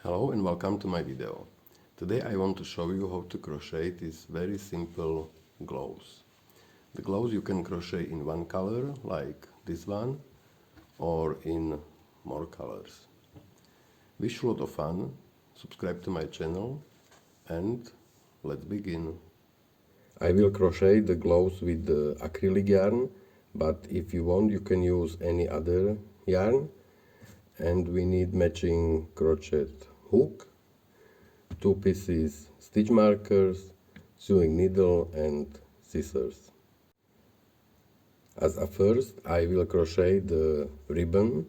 Hello and welcome to my video. Today I want to show you how to crochet these very simple gloves. The gloves you can crochet in one color like this one or in more colors. Wish you a lot of fun, subscribe to my channel and let's begin. I will crochet the gloves with the acrylic yarn, but if you want you can use any other yarn. And we need matching crochet hook, 2 pieces stitch markers, sewing needle and scissors. As a first I will crochet the ribbon.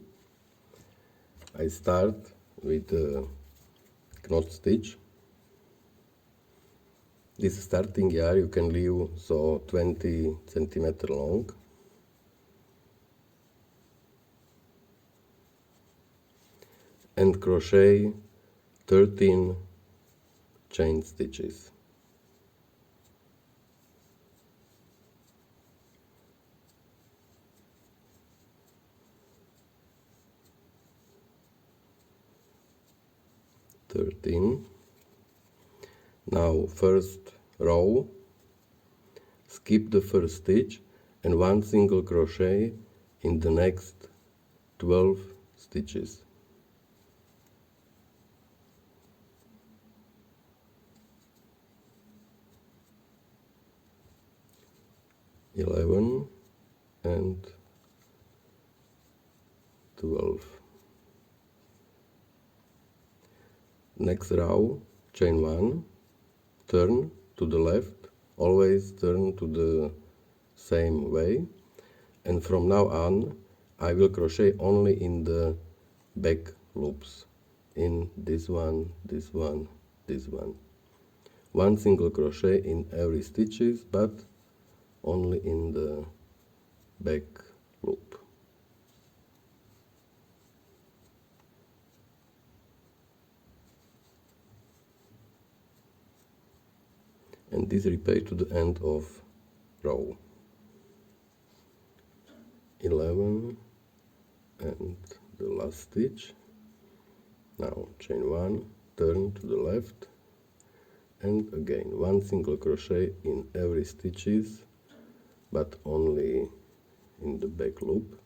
I start with the knot stitch. This starting yarn you can leave so 20 centimeter long. And crochet 13 chain stitches. Now first row, skip the first stitch and 1 single crochet in the next 12 stitches. 11 and 12. Next row, chain 1, turn to the left, always turn to the same way, and from now on I will crochet only in the back loops, in this one, this one, this one. 1 single crochet in every stitches, but only in the back loop. And this repeat to the end of row. 11 and the last stitch. Now chain 1, turn to the left, and again 1 single crochet in every stitches, but only in the back loop.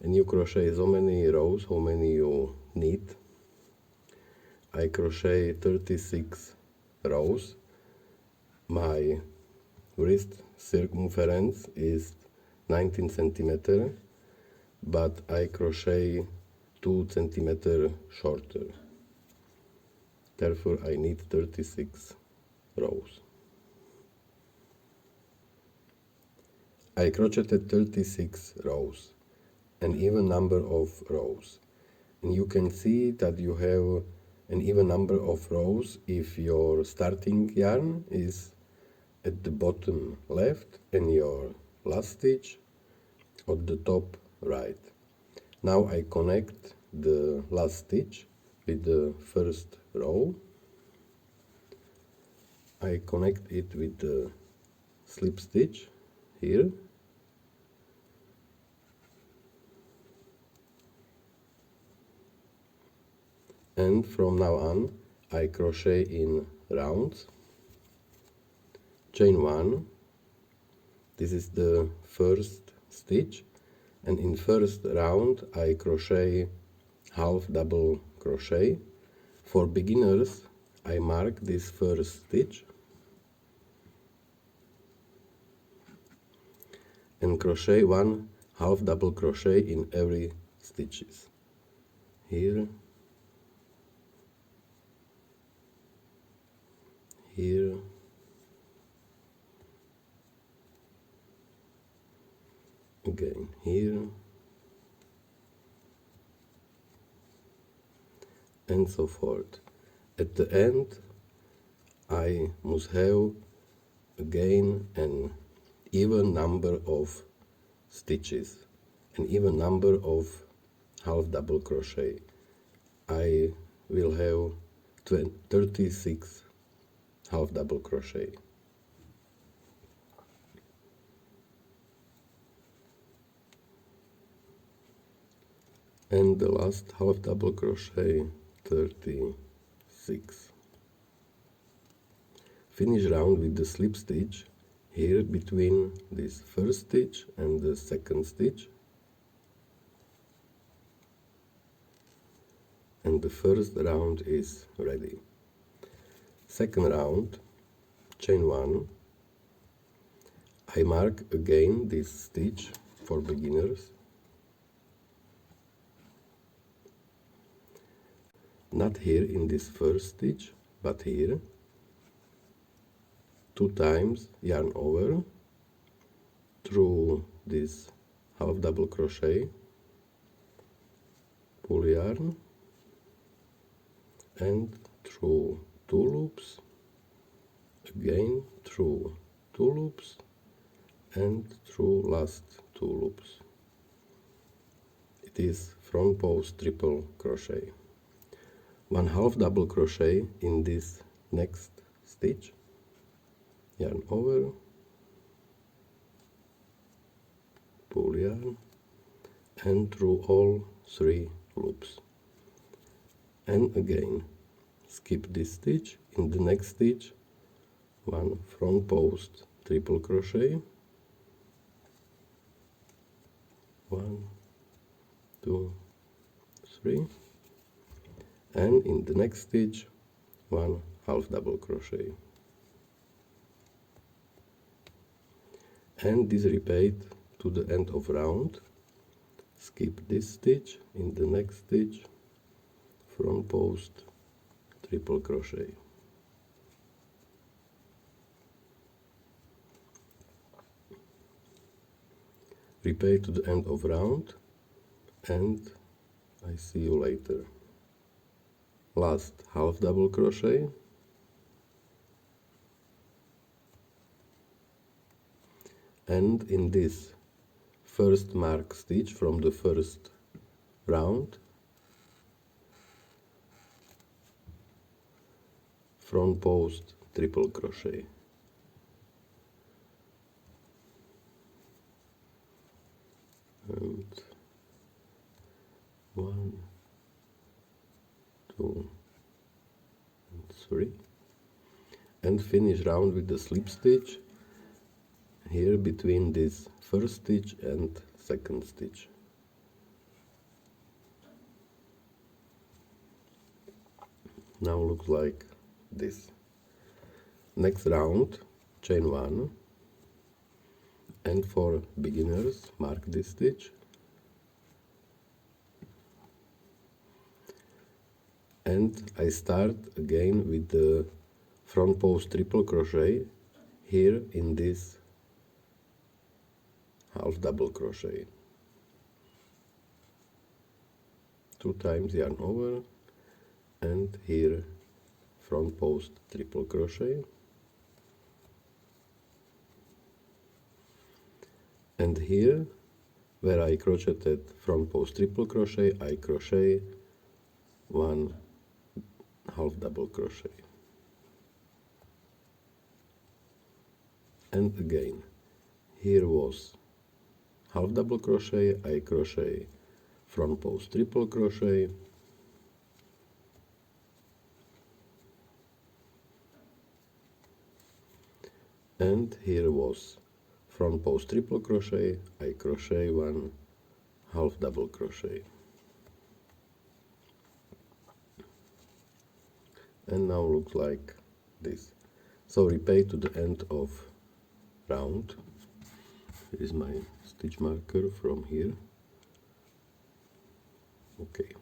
And you crochet so many rows how many you need. I crochet 36 rows. My wrist circumference is 19 centimeter, but I crochet 2 centimeter shorter. Therefore I need 36 rows. I crocheted 36 rows, an even number of rows. And you can see that you have an even number of rows if your starting yarn is at the bottom left and your last stitch at the top right. Now I connect the last stitch with the first row. I connect it with the slip stitch here. And from now on I crochet in rounds. Chain 1, this is the first stitch, and in first round I crochet half double crochet. For beginners I mark this first stitch and crochet 1 half double crochet in every stitches. Here, here, again here, and so forth. At the end I must have again an even number of stitches, an even number of half double crochet. I will have 36 half double crochet. And the last half double crochet 30 6. Finish round with the slip stitch here between this first stitch and the second stitch, and the first round is ready. Second round, chain 1. I mark again this stitch for beginners. Not here in this first stitch, but here. 2 times yarn over through this half double crochet, pull yarn, and through 2 loops, again through 2 loops, and through last 2 loops. It is front post triple crochet. 1 half double crochet in this next stitch, yarn over, pull yarn, and through all 3 loops. And again skip this stitch. In the next stitch, 1 front post triple crochet, 1, 2, 3, and in the next stitch 1 half double crochet, and this repeat to the end of round. Skip this stitch. In the next stitch, front post triple crochet, repeat to the end of round, and I see you later. Last half double crochet, and in this first mark stitch from the first round, front post triple crochet, and 1, 2, and 3, and finish round with the slip stitch here between this first stitch and second stitch. Now looks like this. Next round, chain 1, and for beginners mark this stitch, and I start again with the front post triple crochet here in this half double crochet, 2 times yarn over, and here front post triple crochet, and here where I crocheted front post triple crochet, I crochet 1 half double crochet, and again here was half double crochet, I crochet front post triple crochet, and here was front post triple crochet, I crochet 1 half double crochet, and now looks like this. So repeat to the end of round. Here is my stitch marker from here. Okay.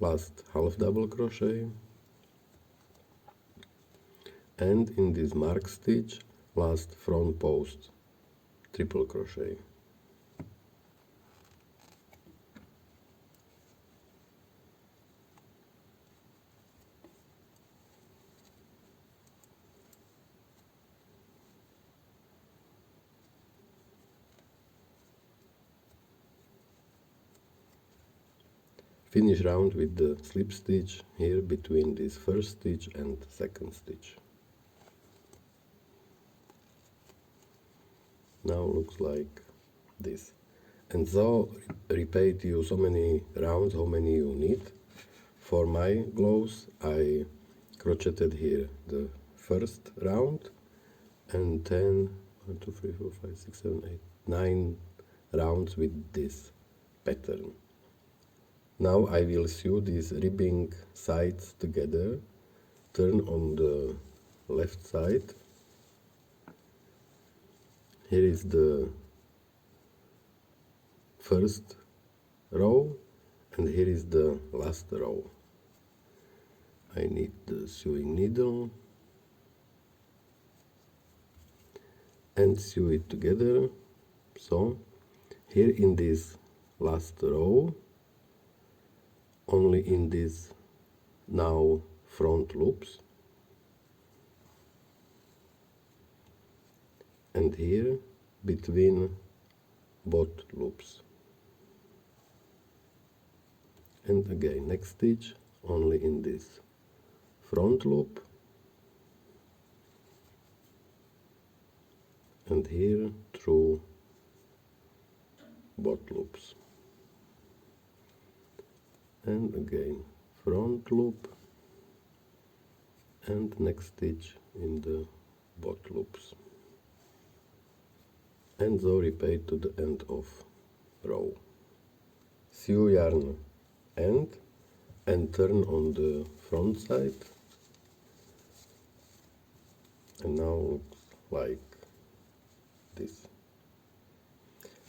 Last half double crochet, and in this mark stitch last front post triple crochet, finish round with the slip stitch here between this first stitch and second stitch. Now looks like this. And so repeat you so many rounds how many you need. For my gloves I crocheted here the first round and 10, 1, 2, 3, 4, 5, 6, 7, 8, 9 rounds with this pattern. Now I will sew these ribbing sides together. Turn on the left side. Here is the first row and here is the last row. I need the sewing needle and sew it together. So here in this last row, only in these now front loops, and here between both loops, and again next stitch only in this front loop, and here through both loops, and again front loop and next stitch in the both loops, and so repeat to the end of row. Sew yarn end and turn on the front side, and now looks like this,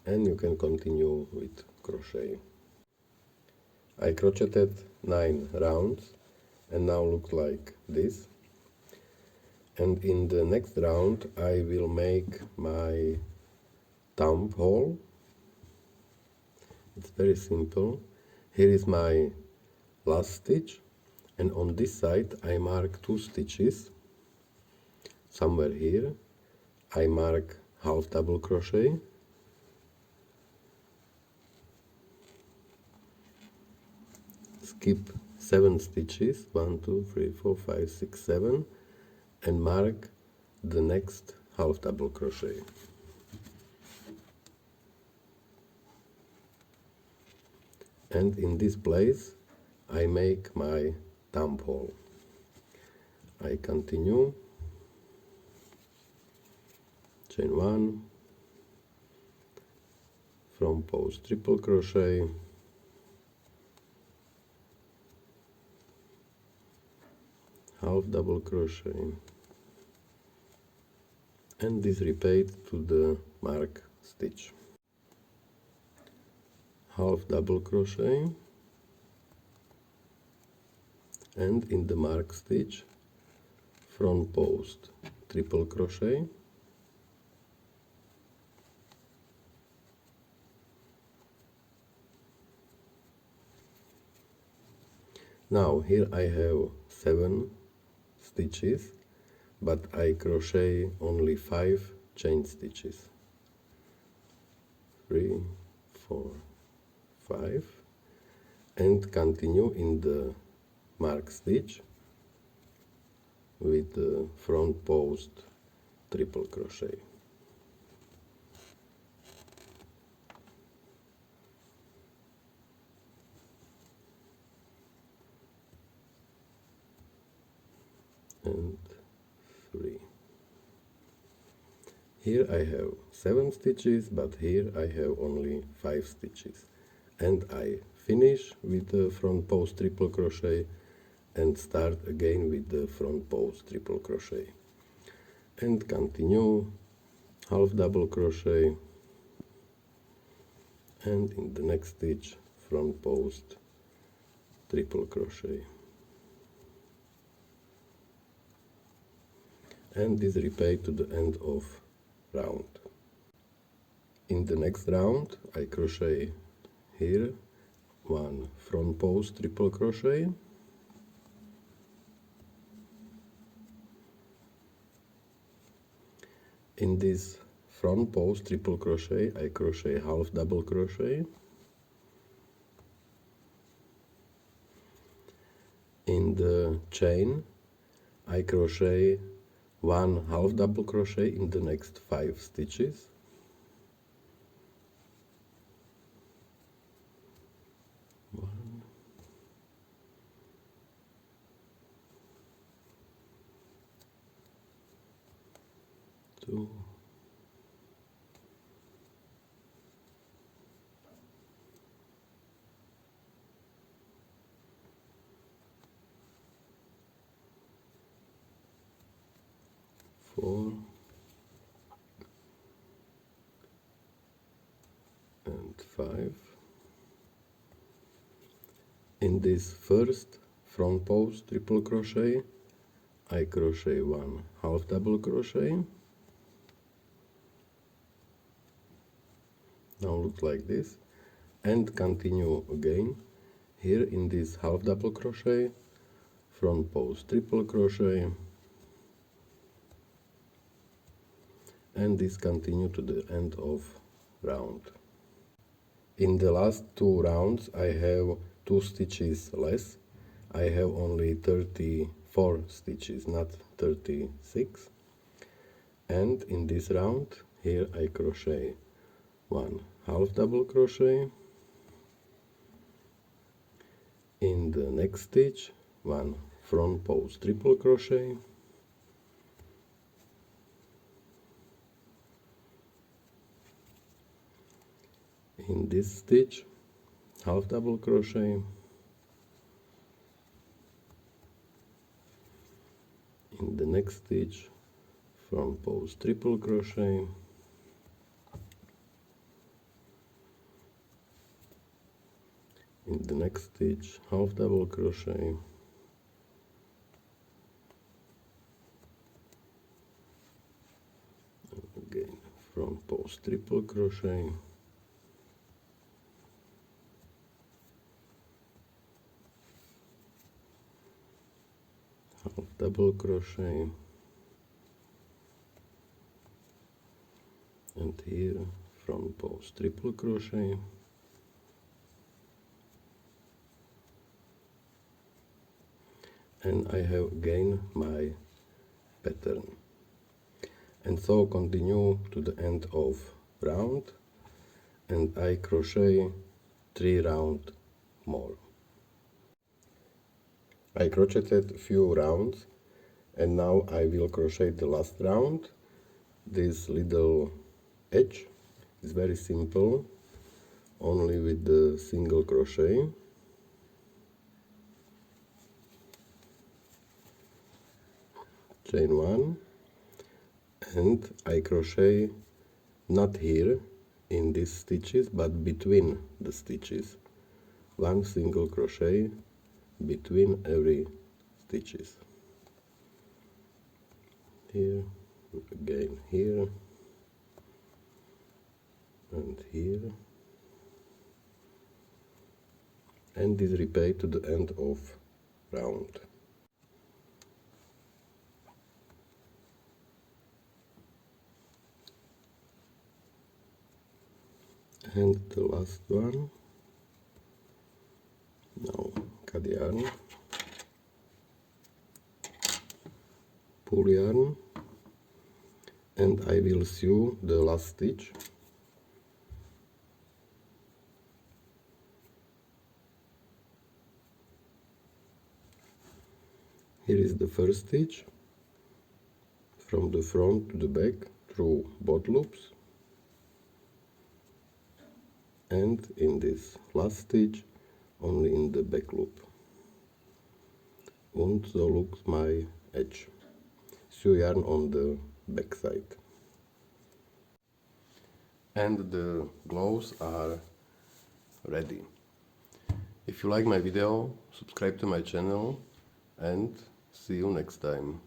and you can continue with crochet. I crocheted 9 rounds and now looks like this, and in the next round I will make my thumb hole. It's very simple. Here is my last stitch, and on this side I mark 2 stitches. Somewhere here I mark half double crochet, skip 7 stitches, 1, 2, 3, 4, 5, 6, 7, and mark the next half double crochet. And in this place I make my thumb hole. I continue, chain 1, from post triple crochet, half double crochet, and this repeat to the mark stitch, half double crochet, and in the mark stitch front post triple crochet, now here I have 7 stitches, but I crochet only 5 chain stitches, 3, 4, 5, and continue in the mark stitch with the front post triple crochet. And 3. Here I have 7 stitches, but here I have only 5 stitches, and I finish with the front post triple crochet and start again with the front post triple crochet, and continue half double crochet, and in the next stitch front post triple crochet, and this repeat to the end of round. In the next round I crochet here 1 front post triple crochet, in this front post triple crochet I crochet half double crochet, in the chain I crochet 1 half double crochet in the next 5 stitches, 2, 4 and 5. In this first front post triple crochet, I crochet one half double crochet. Now looks like this, and continue again here in this half double crochet, front post triple crochet, and this continue to the end of round. In the last two rounds I have 2 stitches less. I have only 34 stitches, not 36. And in this round here I crochet one half double crochet, in the next stitch one front post triple crochet, in this stitch half double crochet, in the next stitch front post triple crochet, in the next stitch half double crochet, again front post triple crochet, half double crochet, and here front post triple crochet, and I have again my pattern. And so continue to the end of round, and I crochet 3 rounds more. I crocheted few rounds, and now I will crochet the last round. This little edge is very simple, only with the single crochet. Chain 1, and I crochet not here in these stitches but between the stitches, one single crochet between every stitches, here, again here, and here, and this repeat to the end of round. And the last one. Now cut yarn, pull yarn, and I will sew the last stitch. Here is the first stitch, from the front to the back through both loops, and in this last stitch only in the back loop. And so looks my edge. Sew yarn on the back side. And the gloves are ready. If you like my video, subscribe to my channel, and see you next time.